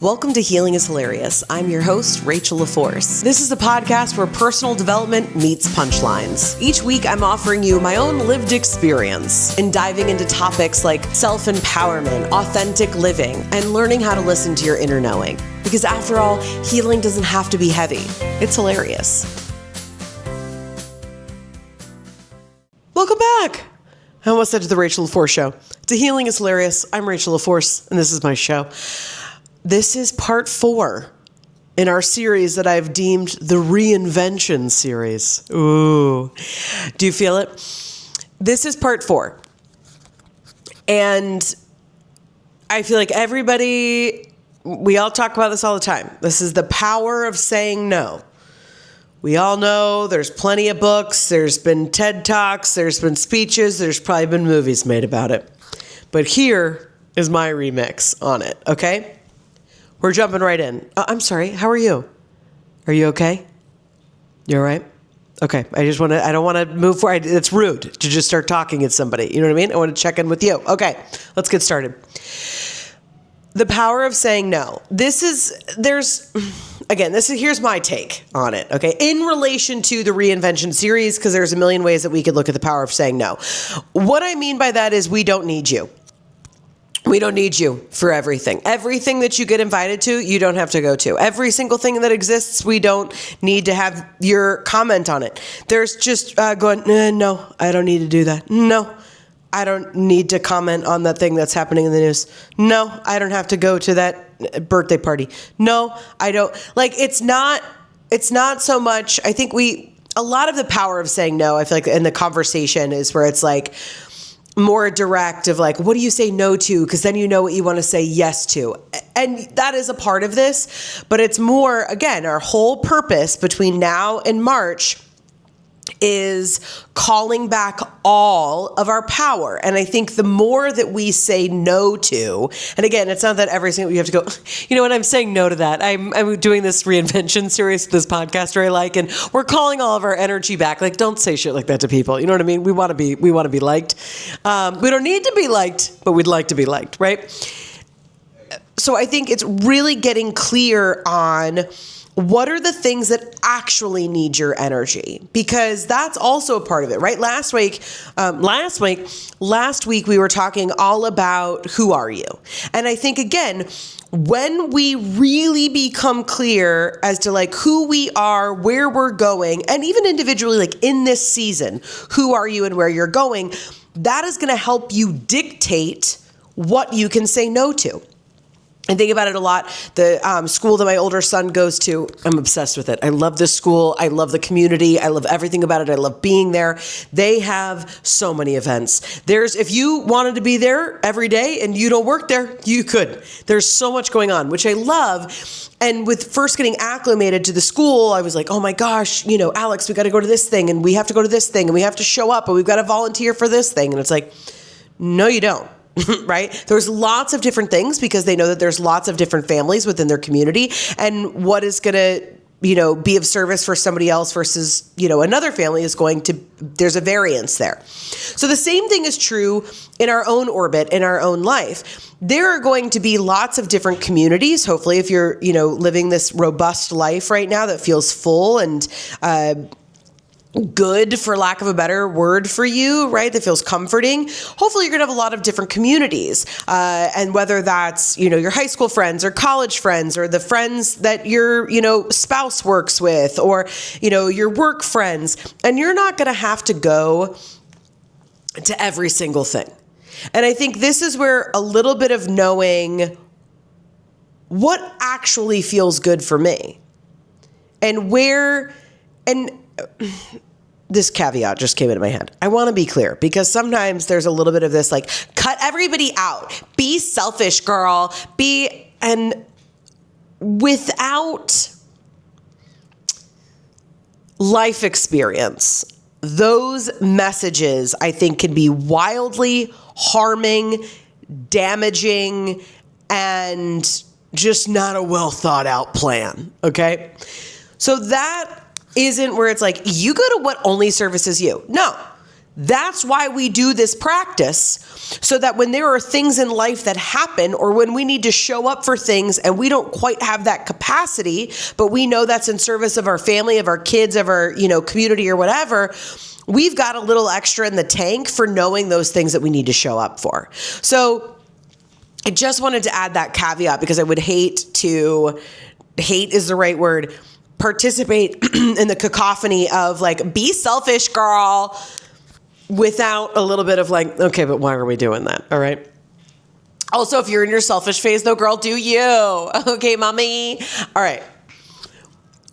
Welcome to Healing is Hilarious. I'm your host, Rachel LaForce. This is a podcast where personal development meets punchlines. Each week, I'm offering you my own lived experience in diving into topics like self-empowerment, authentic living, and learning how to listen to your inner knowing. Because after all, healing doesn't have to be heavy. It's hilarious. Welcome back. I almost said to the Rachel LaForce Show. To Healing is Hilarious. I'm Rachel LaForce, and this is my show. This is part 4 in our series that I've deemed the Reinvention series. Ooh. Do you feel it? This is part 4. And I feel like we all talk about this all the time. This is the power of saying no. We all know there's plenty of books, there's been TED Talks, there's been speeches, there's probably been movies made about it. But here is my remix on it, okay? We're jumping right in. I'm sorry, how are you? Are you okay? You all right? Okay, I don't want to move forward. It's rude to just start talking at somebody. You know what I mean? I want to check in with you. Okay, let's get started. The power of saying no. Here's my take on it, okay? In relation to the Reinvention series, because there's a million ways that we could look at the power of saying no. What I mean by that is we don't need you. We don't need you for everything. Everything that you get invited to, you don't have to go to. Every single thing that exists, we don't need to have your comment on it. There's just no, I don't need to do that. No, I don't need to comment on that thing that's happening in the news. No, I don't have to go to that birthday party. No, I don't. Like, it's not so much, I think a lot of the power of saying no, I feel like in the conversation is where it's like, more direct of like, what do you say no to? Because then you know what you want to say yes to. And that is a part of this. But it's more, again, our whole purpose between now and March is calling back all of our power. And I think the more that we say no to, and again, it's not that every single, you have to go, you know what, I'm saying no to that. I'm doing this Reinvention series, this podcast I like, and we're calling all of our energy back. Like, don't say shit like that to people. You know what I mean? We want to be liked. We don't need to be liked, but we'd like to be liked, right? So I think it's really getting clear on what are the things that actually need your energy? Because that's also a part of it, right? Last week, we were talking all about who are you? And I think, again, when we really become clear as to like who we are, where we're going, and even individually, like in this season, who are you and where you're going, that is going to help you dictate what you can say no to. I think about it a lot. The school that my older son goes to, I'm obsessed with it. I love this school. I love the community. I love everything about it. I love being there. They have so many events. If you wanted to be there every day and you don't work there, you could. There's so much going on, which I love. And with first getting acclimated to the school, I was like, oh my gosh, Alex, we got to go to this thing and we have to go to this thing and we have to show up and we've got to volunteer for this thing. And it's like, no, you don't. Right? There's lots of different things because they know that there's lots of different families within their community, and what is going to, be of service for somebody else versus, another family there's a variance there. So the same thing is true in our own orbit, in our own life. There are going to be lots of different communities. Hopefully, if you're, living this robust life right now that feels full and, good, for lack of a better word for you, right? That feels comforting. Hopefully you're going to have a lot of different communities. And whether that's, your high school friends or college friends or the friends that your, spouse works with or, your work friends, and you're not going to have to go to every single thing. And I think this is where a little bit of knowing what actually feels good for me and this caveat just came into my head. I want to be clear because sometimes there's a little bit of this like, cut everybody out. Be selfish, girl. And without life experience, those messages I think can be wildly harming, damaging, and just not a well thought out plan. Okay. So that isn't where it's like, you go to what only services you. No, That's why we do this practice, so that when there are things in life that happen, or when we need to show up for things and we don't quite have that capacity, but we know that's in service of our family, of our kids, of our, community or whatever, we've got a little extra in the tank for knowing those things that we need to show up for. So I just wanted to add that caveat, because I would hate is the right word, participate in the cacophony of like, be selfish, girl, without a little bit of like, okay, but why are we doing that? All right. Also, if you're in your selfish phase though, girl, do you. Okay, mommy. All right.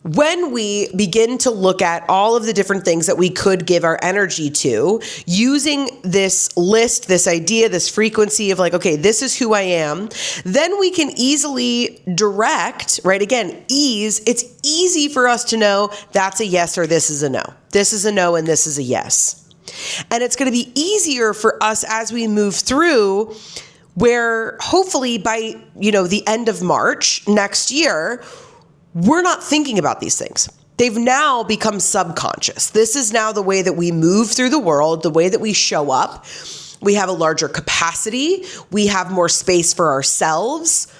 When we begin to look at all of the different things that we could give our energy to, using this list, this idea, this frequency of like, okay, this is who I am, then we can easily direct, right? Again, ease. It's easy for us to know that's a yes or this is a no. This is a no and this is a yes. And it's going to be easier for us as we move through, where hopefully by, the end of March next year, we're not thinking about these things. They've now become subconscious. This is now the way that we move through the world, the way that we show up. We have a larger capacity. We have more space for ourselves.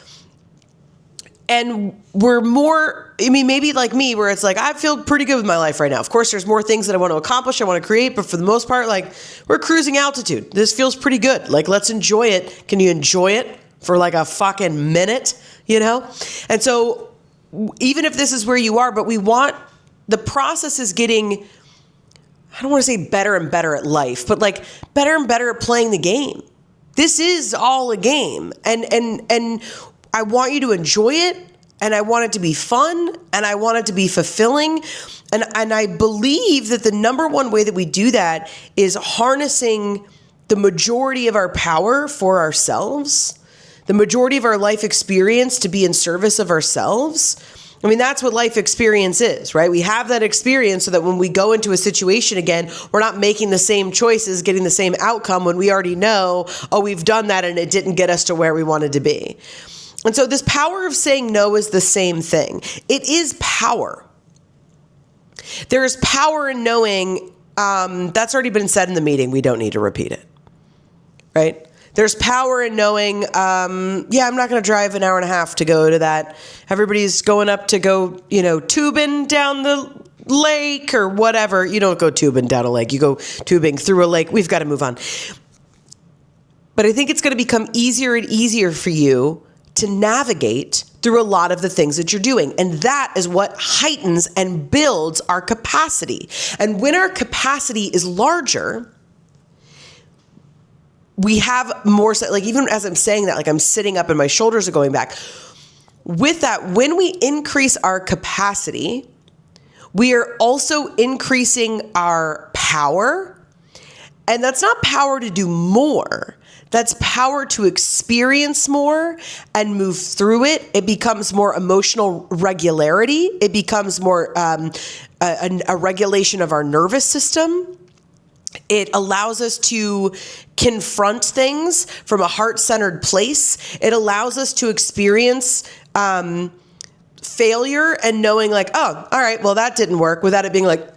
And we're more, maybe like me, where it's like, I feel pretty good with my life right now. Of course, there's more things that I want to accomplish, I want to create, but for the most part, like, we're cruising altitude. This feels pretty good. Like, let's enjoy it. Can you enjoy it for like a fucking minute, And so even if this is where you are, but the process is getting, I don't want to say better and better at life, but like better and better at playing the game. This is all a game. And I want you to enjoy it, and I want it to be fun, and I want it to be fulfilling. And I believe that the number one way that we do that is harnessing the majority of our power for ourselves, the majority of our life experience to be in service of ourselves. That's what life experience is, right? We have that experience so that when we go into a situation again, we're not making the same choices, getting the same outcome when we already know, we've done that and it didn't get us to where we wanted to be. And so this power of saying no is the same thing. It is power. There is power in knowing, that's already been said in the meeting. We don't need to repeat it, right? There's power in knowing, I'm not going to drive an hour and a half to go to that. Everybody's going up to go, tubing down the lake or whatever. You don't go tubing down a lake. You go tubing through a lake. We've got to move on. But I think it's going to become easier and easier for you to navigate through a lot of the things that you're doing. And that is what heightens and builds our capacity. And when our capacity is larger, we have more, like, even as I'm saying that, like, I'm sitting up and my shoulders are going back. With that, when we increase our capacity, we are also increasing our power. And that's not power to do more. That's power to experience more and move through it. It becomes more emotional regularity. It becomes more a regulation of our nervous system. It allows us to confront things from a heart-centered place. It allows us to experience failure and knowing like, oh, all right, well, that didn't work, without it being like,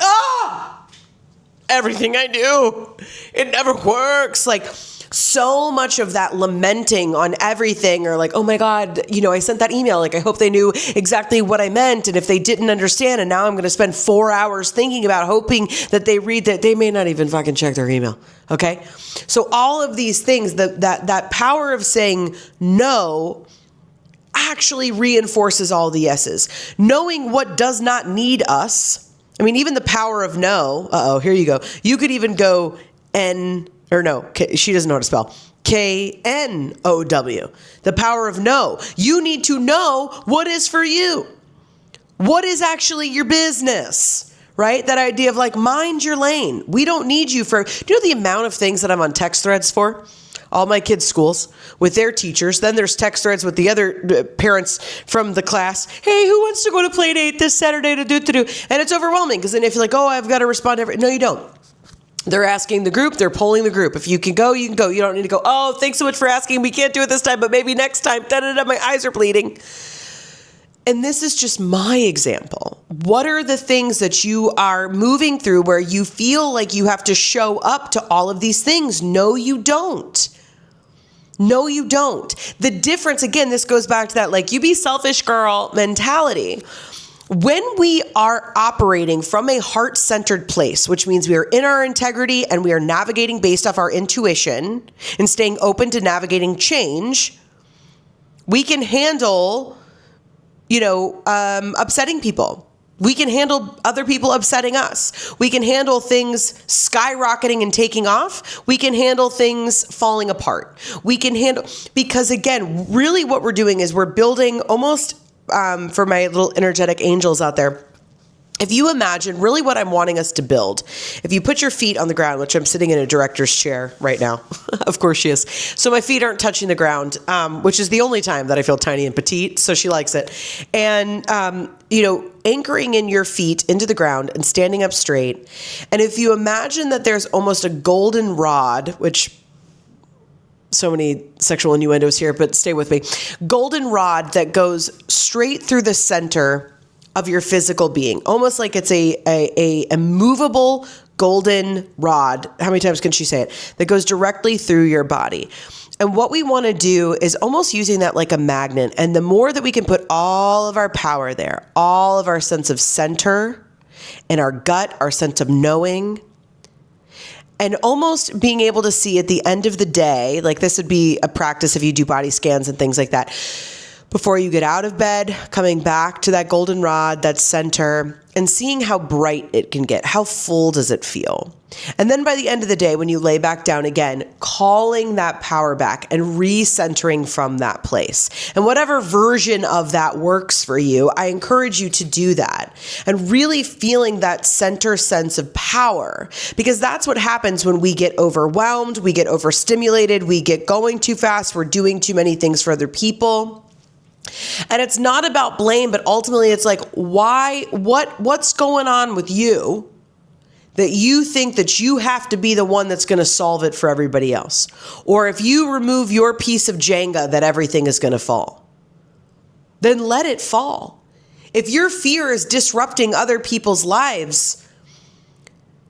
everything I do, it never works. Like, so much of that lamenting on everything, or like, oh my God, I sent that email. Like, I hope they knew exactly what I meant. And if they didn't understand, and now I'm going to spend 4 hours thinking about hoping that they read that, they may not even fucking check their email. Okay. So all of these things, that power of saying no actually reinforces all the yeses. Knowing what does not need us. Even the power of no. Here you go. You could even go she doesn't know how to spell. K-N-O-W. The power of no. You need to know what is for you. What is actually your business, right? That idea of like, mind your lane. We don't need you for, do you know the amount of things that I'm on text threads for? All my kids' schools with their teachers. Then there's text threads with the other parents from the class. Hey, who wants to go to play date this Saturday to do? And it's overwhelming, because then if you're like, I've got to respond to no, you don't. They're asking the group. They're polling the group. If you can go, you can go. You don't need to go, thanks so much for asking. We can't do it this time, but maybe next time. Da-da-da, my eyes are bleeding. And this is just my example. What are the things that you are moving through where you feel like you have to show up to all of these things? No, you don't. No, you don't. The difference, again, this goes back to that, like, you be selfish girl mentality. When we are operating from a heart-centered place, which means we are in our integrity and we are navigating based off our intuition and staying open to navigating change, we can handle, upsetting people. We can handle other people upsetting us. We can handle things skyrocketing and taking off. We can handle things falling apart. We can handle, because again, really what we're doing is we're building almost, for my little energetic angels out there, if you imagine really what I'm wanting us to build, if you put your feet on the ground, which I'm sitting in a director's chair right now, of course she is. So my feet aren't touching the ground, which is the only time that I feel tiny and petite. So she likes it. And, anchoring in your feet into the ground and standing up straight. And if you imagine that there's almost a golden rod, which so many sexual innuendos here, but stay with me. Golden rod that goes straight through the center of your physical being, almost like it's a movable golden rod. How many times can she say it? That goes directly through your body. And what we want to do is almost using that like a magnet. And the more that we can put all of our power there, all of our sense of center and our gut, our sense of knowing, and almost being able to see at the end of the day, like this would be a practice if you do body scans and things like that, before you get out of bed, coming back to that golden rod, that center, and seeing how bright it can get. How full does it feel? And then by the end of the day, when you lay back down again, calling that power back and recentering from that place. And whatever version of that works for you, I encourage you to do that. And really feeling that center sense of power. Because that's what happens when we get overwhelmed, we get overstimulated, we get going too fast, we're doing too many things for other people. And it's not about blame, but ultimately it's like, what's going on with you that you think that you have to be the one that's going to solve it for everybody else? Or if you remove your piece of Jenga, that everything is going to fall. Then let it fall. If your fear is disrupting other people's lives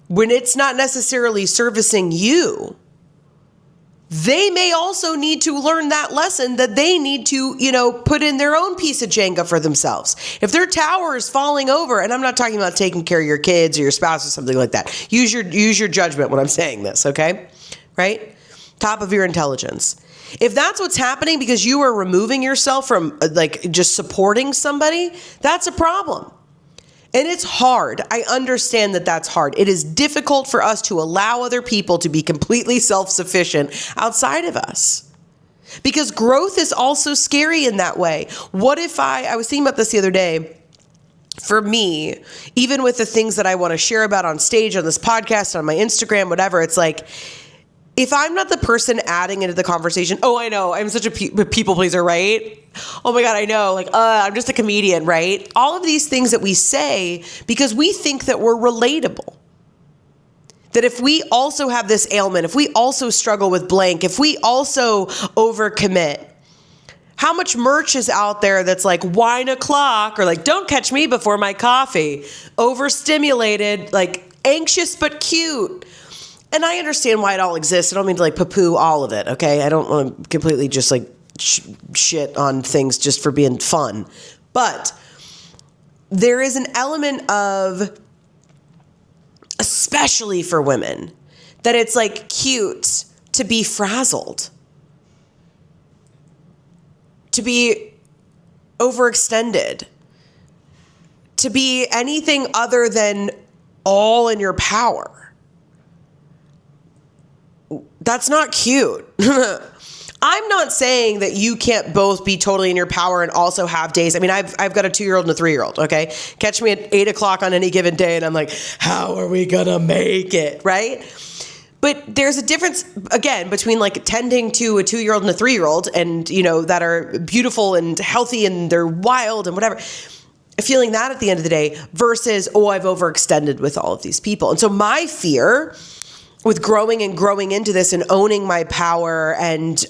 when it's not necessarily servicing you, they may also need to learn that lesson that they need to, put in their own piece of Jenga for themselves. If their tower is falling over, and I'm not talking about taking care of your kids or your spouse or something like that. Use your judgment when I'm saying this, okay? Right? Top of your intelligence. If that's what's happening because you are removing yourself from just supporting somebody, that's a problem. And it's hard. I understand that that's hard. It is difficult for us to allow other people to be completely self-sufficient outside of us. Because growth is also scary in that way. What if I was thinking about this the other day, for me, even with the things that I want to share about on stage, on this podcast, on my Instagram, whatever, it's like, if I'm not the person adding into the conversation, oh, I know, I'm such a people pleaser, right? Oh my God, I know, I'm just a comedian, right? All of these things that we say because we think that we're relatable. That if we also have this ailment, if we also struggle with blank, if we also overcommit, how much merch is out there that's like wine o'clock or like don't catch me before my coffee, overstimulated, like anxious but cute. And I understand why it all exists. I don't mean to poo-poo all of it, okay? I don't want to completely just shit on things just for being fun. But there is an element of, especially for women, that it's cute to be frazzled, to be overextended, to be anything other than all in your power. That's not cute. I'm not saying that you can't both be totally in your power and also have days. I mean, I've got a 2-year-old and a 3-year-old, okay? Catch me at 8 o'clock on any given day and I'm like, how are we gonna make it, right? But there's a difference, again, between tending to a 2-year-old and a 3-year-old and, that are beautiful and healthy and they're wild and whatever. Feeling that at the end of the day versus, I've overextended with all of these people. And so my fear with growing and growing into this and owning my power and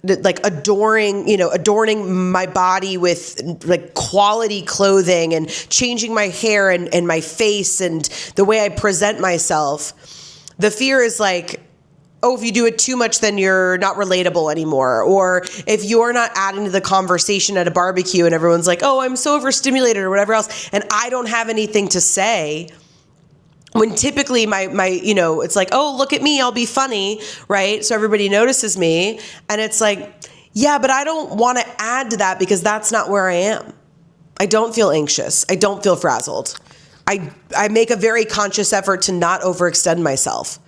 like adorning my body with like quality clothing and changing my hair and my face and the way I present myself. The fear is like, oh, if you do it too much, then you're not relatable anymore. Or if you're not adding to the conversation at a barbecue and everyone's like, oh, I'm so overstimulated or whatever else, and I don't have anything to say. When typically my it's like, oh, look at me, I'll be funny, right? So everybody notices me. And it's like, yeah, but I don't want to add to that because that's not where I am. I don't feel anxious. I don't feel frazzled. I make a very conscious effort to not overextend myself.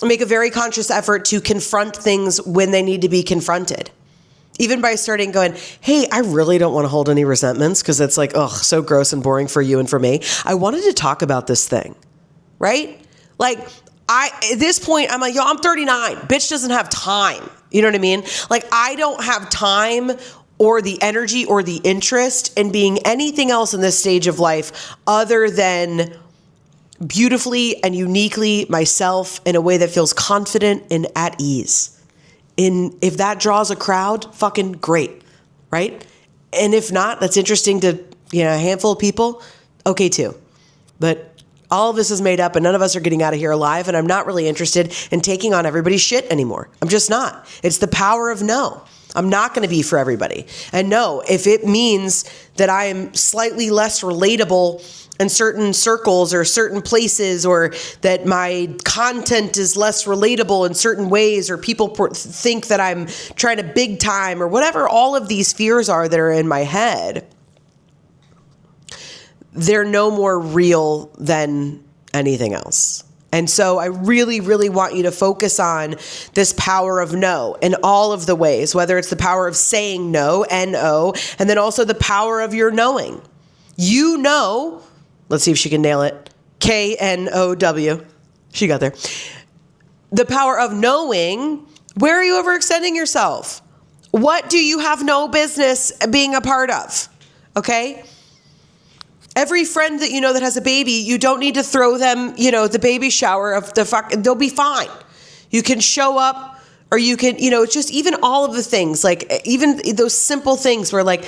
I make a very conscious effort to confront things when they need to be confronted. Even by starting going, hey, I really don't want to hold any resentments because it's like, ugh, so gross and boring for you and for me. I wanted to talk about this thing. Right? Like at this point, I'm like, yo, I'm 39. Bitch doesn't have time. You know what I mean? Like I don't have time or the energy or the interest in being anything else in this stage of life other than beautifully and uniquely myself in a way that feels confident and at ease. If that draws a crowd, fucking great. Right? And if not, that's interesting to, a handful of people. Okay, too. But all of this is made up and none of us are getting out of here alive, and I'm not really interested in taking on everybody's shit anymore. I'm just not. It's the power of no. I'm not going to be for everybody. And no, if it means that I am slightly less relatable in certain circles or certain places, or that my content is less relatable in certain ways, or people think that I'm trying to big time, or whatever all of these fears are that are in my head, they're no more real than anything else. And so I really, really want you to focus on this power of no in all of the ways, whether it's the power of saying no, N-O, and then also the power of your knowing. You know, let's see if she can nail it, K-N-O-W. She got there. The power of knowing, where are you overextending yourself? What do you have no business being a part of? Okay? Every friend that you know that has a baby, you don't need to throw them, the baby shower of they'll be fine. You can show up, or you can, it's just even all of the things, like even those simple things where like,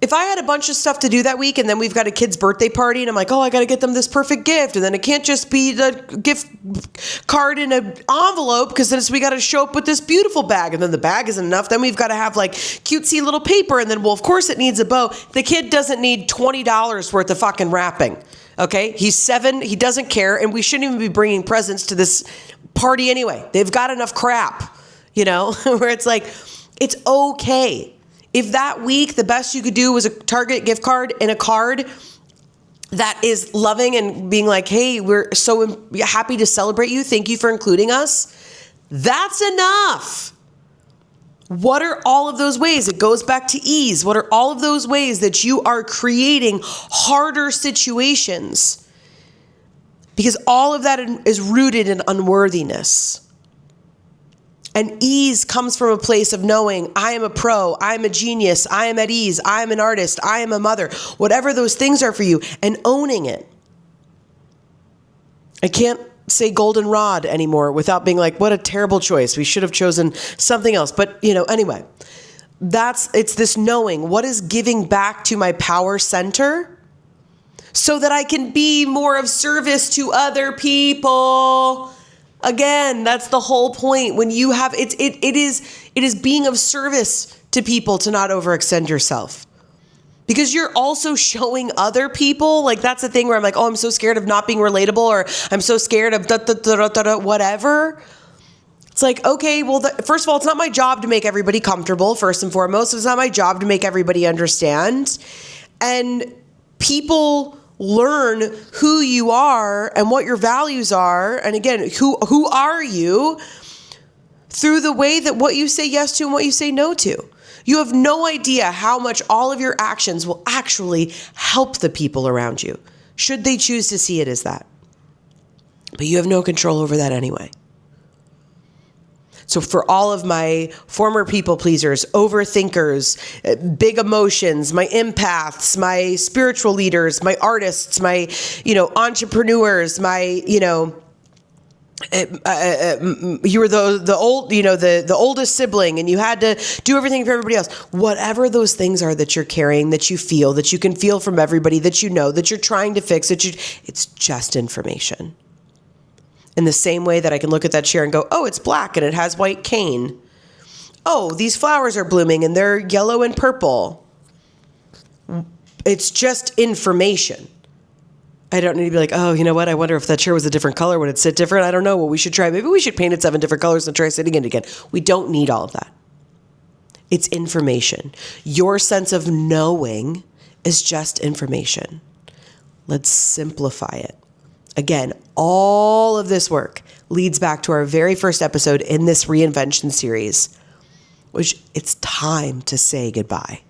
if I had a bunch of stuff to do that week and then we've got a kid's birthday party and I'm like, oh, I got to get them this perfect gift. And then it can't just be the gift card in an envelope because then we got to show up with this beautiful bag. And then the bag isn't enough. Then we've got to have like cutesy little paper. And then, well, of course it needs a bow. The kid doesn't need $20 worth of fucking wrapping. Okay. He's 7. He doesn't care. And we shouldn't even be bringing presents to this party anyway. They've got enough crap, where it's like, it's okay. If that week the best you could do was a Target gift card and a card that is loving and being like, hey, we're so happy to celebrate you. Thank you for including us. That's enough. What are all of those ways? It goes back to ease. What are all of those ways that you are creating harder situations? Because all of that is rooted in unworthiness. And ease comes from a place of knowing I am a pro, I am a genius, I am at ease, I am an artist, I am a mother, whatever those things are for you, and owning it. I can't say goldenrod anymore without being like, what a terrible choice. We should have chosen something else. But, anyway, it's this knowing what is giving back to my power center so that I can be more of service to other people. Again, that's the whole point. When you have it is being of service to people to not overextend yourself. Because you're also showing other people, like that's the thing where I'm like, oh, I'm so scared of not being relatable, or I'm so scared of whatever. It's like, okay, well, first of all, it's not my job to make everybody comfortable, first and foremost. It's not my job to make everybody understand. And people learn who you are and what your values are. And again, who are you through the way that what you say yes to and what you say no to. You have no idea how much all of your actions will actually help the people around you, should they choose to see it as that. But you have no control over that anyway. So for all of my former people pleasers, overthinkers, big emotions, my empaths, my spiritual leaders, my artists, my, entrepreneurs, my, You were the old, the oldest sibling, and you had to do everything for everybody else. Whatever those things are that you're carrying, that you feel, that you can feel from everybody, that that you're trying to fix, it's just information. In the same way that I can look at that chair and go, oh, it's black and it has white cane. Oh, these flowers are blooming and they're yellow and purple. It's just information. I don't need to be like, oh, you know what? I wonder if that chair was a different color. Would it sit different? I don't know. Well, we should try. Maybe we should paint it 7 different colors and try sitting in it again. We don't need all of that. It's information. Your sense of knowing is just information. Let's simplify it. Again, all of this work leads back to our very first episode in this Reinvention series, which it's time to say goodbye.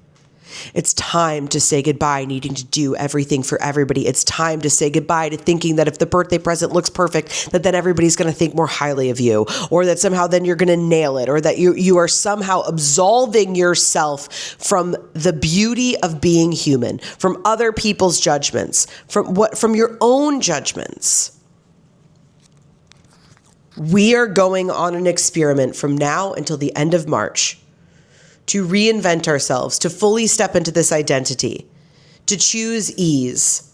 It's time to say goodbye needing to do everything for everybody. It's time to say goodbye to thinking that if the birthday present looks perfect, that then everybody's going to think more highly of you, or that somehow then you're going to nail it, or that you are somehow absolving yourself from the beauty of being human, from other people's judgments, from your own judgments. We are going on an experiment from now until the end of March to reinvent ourselves, to fully step into this identity, to choose ease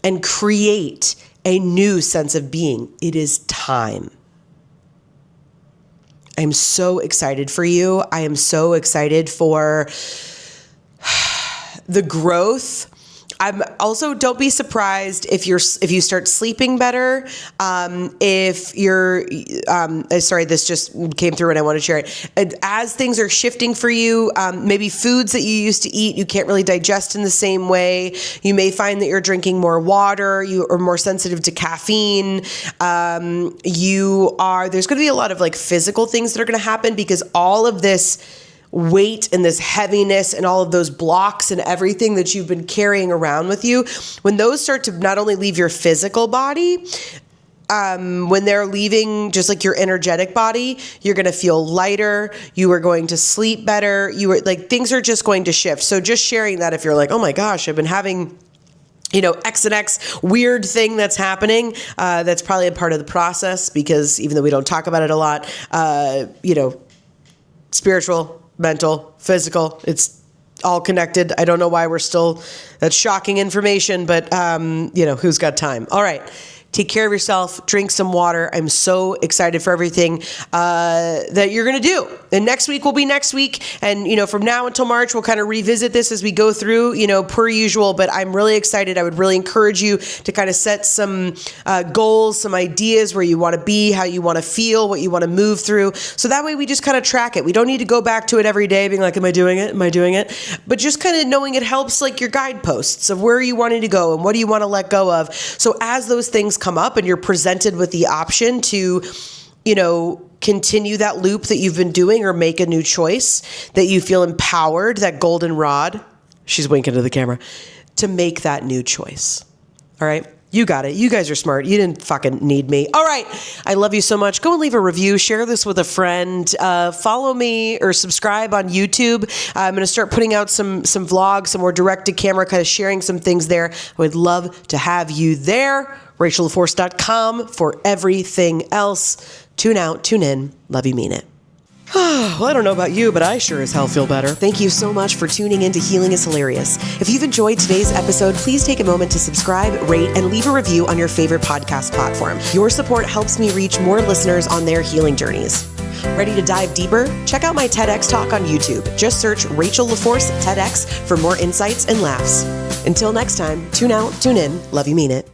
and create a new sense of being. It is time. I'm so excited for you. I am so excited for the growth. I'm also, don't be surprised if you start sleeping better. If you're, sorry, this just came through and I want to share it. As things are shifting for you, maybe foods that you used to eat, you can't really digest in the same way. You may find that you're drinking more water. You are more sensitive to caffeine. There's going to be a lot of like physical things that are going to happen because all of this weight and this heaviness and all of those blocks and everything that you've been carrying around with you, when those start to not only leave your physical body, when they're leaving just like your energetic body, you're going to feel lighter. You are going to sleep better. Things are just going to shift. So just sharing that, if you're like, oh my gosh, I've been having X and X weird thing that's happening. That's probably a part of the process because even though we don't talk about it a lot, spiritual, mental, physical, it's all connected. I don't know why that's shocking information, but who's got time? All right. Take care of yourself, drink some water. I'm so excited for everything that you're going to do. And next week will be next week. And, from now until March, we'll kind of revisit this as we go through, per usual. But I'm really excited. I would really encourage you to kind of set some goals, some ideas where you want to be, how you want to feel, what you want to move through. So that way we just kind of track it. We don't need to go back to it every day being like, am I doing it? Am I doing it? But just kind of knowing it helps like your guideposts of where you wanted to go and what do you want to let go of. So as those things come up and you're presented with the option to, continue that loop that you've been doing or make a new choice, that you feel empowered, that golden rod, she's winking to the camera, to make that new choice. All right. You got it. You guys are smart. You didn't fucking need me. All right. I love you so much. Go and leave a review. Share this with a friend. Follow me or subscribe on YouTube. I'm going to start putting out some vlogs, some more direct to camera, kind of sharing some things there. I would love to have you there. RachelLaForce.com for everything else. Tune out, tune in. Love you, mean it. Well, I don't know about you, but I sure as hell feel better. Thank you so much for tuning in to Healing is Hilarious. If you've enjoyed today's episode, please take a moment to subscribe, rate, and leave a review on your favorite podcast platform. Your support helps me reach more listeners on their healing journeys. Ready to dive deeper? Check out my TEDx talk on YouTube. Just search Rachel LaForce TEDx for more insights and laughs. Until next time, tune out, tune in. Love you, mean it.